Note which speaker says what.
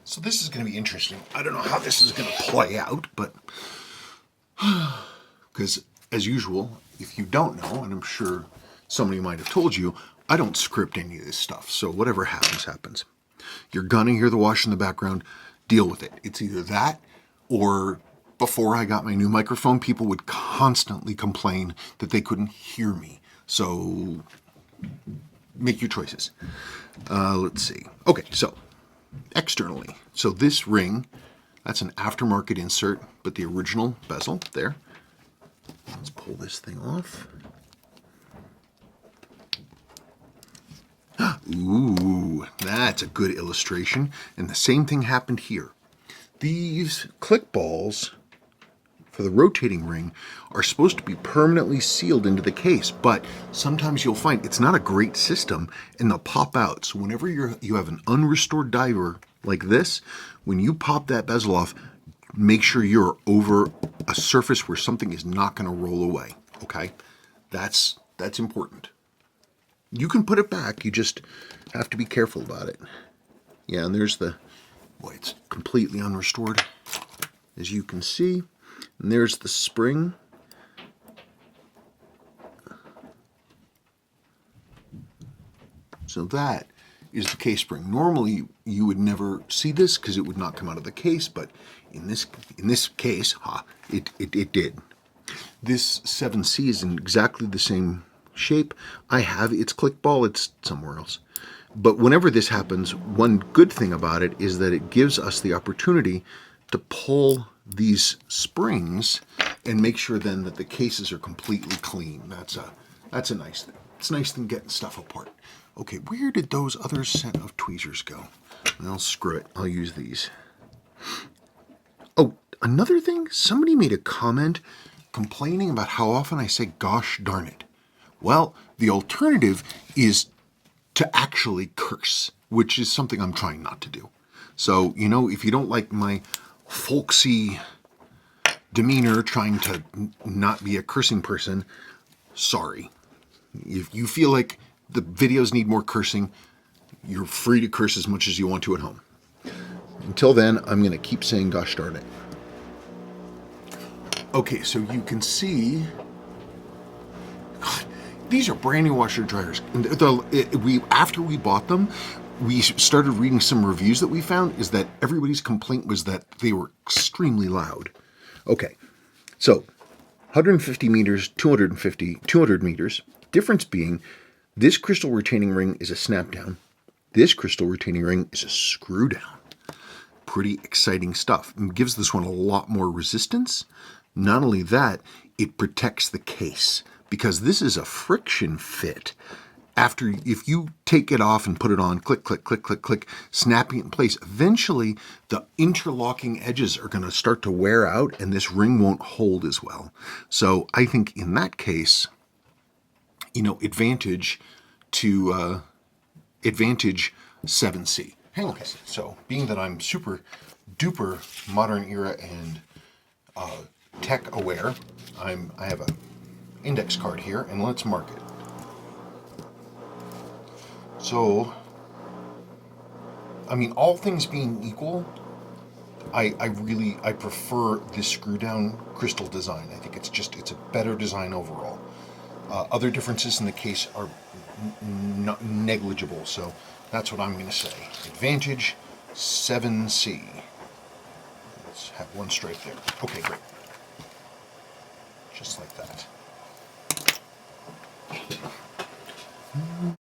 Speaker 1: So this is going to be interesting. I don't know how this is going to play out, but because as usual, if you don't know, and I'm sure somebody might have told you, I don't script any of this stuff. So whatever happens, happens. You're going to hear the wash in the background, deal with it. It's either that or before I got my new microphone, people would constantly complain that they couldn't hear me. So make your choices. Let's see. Okay, so externally. So this ring, that's an aftermarket insert, but the original bezel there. Let's pull this thing off. Ooh, that's a good illustration. And the same thing happened here. These click balls for the rotating ring are supposed to be permanently sealed into the case, but sometimes you'll find it's not a great system and they'll pop out. So whenever you have an unrestored diver like this, when you pop that bezel off, make sure you're over a surface where something is not going to roll away. Okay, that's important. You can put it back, you just have to be careful about it. Yeah, and there's the, boy, it's completely unrestored, as you can see. And there's the spring. So that is the case spring. Normally you would never see this because it would not come out of the case, but in this case, it did. This 7C is in exactly the same shape. I have its click ball, it's somewhere else. But whenever this happens, one good thing about it is that it gives us the opportunity to pull these springs and make sure then that the cases are completely clean. That's a nice thing. It's a nice thing getting stuff apart. Okay, where did those other set of tweezers go? Well, screw it. I'll use these. Oh, another thing, somebody made a comment complaining about how often I say gosh darn it. Well, the alternative is to actually curse, which is something I'm trying not to do. So, you know, if you don't like my folksy demeanor trying to not be a cursing person, sorry. If you feel like the videos need more cursing, you're free to curse as much as you want to at home. Until then, I'm going to keep saying gosh darn it. Okay, so you can see, God, these are brand new washer dryers. After we bought them, we started reading some reviews that we found is that everybody's complaint was that they were extremely loud. Okay, so 150 meters, 250, 200 meters. Difference being, this crystal retaining ring is a snap down. This crystal retaining ring is a screw down. Pretty exciting stuff. It gives this one a lot more resistance. Not only that, it protects the case because this is a friction fit. If you take it off and put it on, click, click, click, click, click, snapping it in place, eventually the interlocking edges are going to start to wear out and this ring won't hold as well. So I think in that case, you know, advantage 7C. Hang on. So being that I'm super duper modern era and tech aware, I have a index card here, and let's mark it. So, I mean, all things being equal, I prefer this screw down crystal design. I think it's a better design overall. Other differences in the case are not negligible, so that's what I'm going to say. Advantage 7C. Let's have one stripe there. Okay, great. Just like that.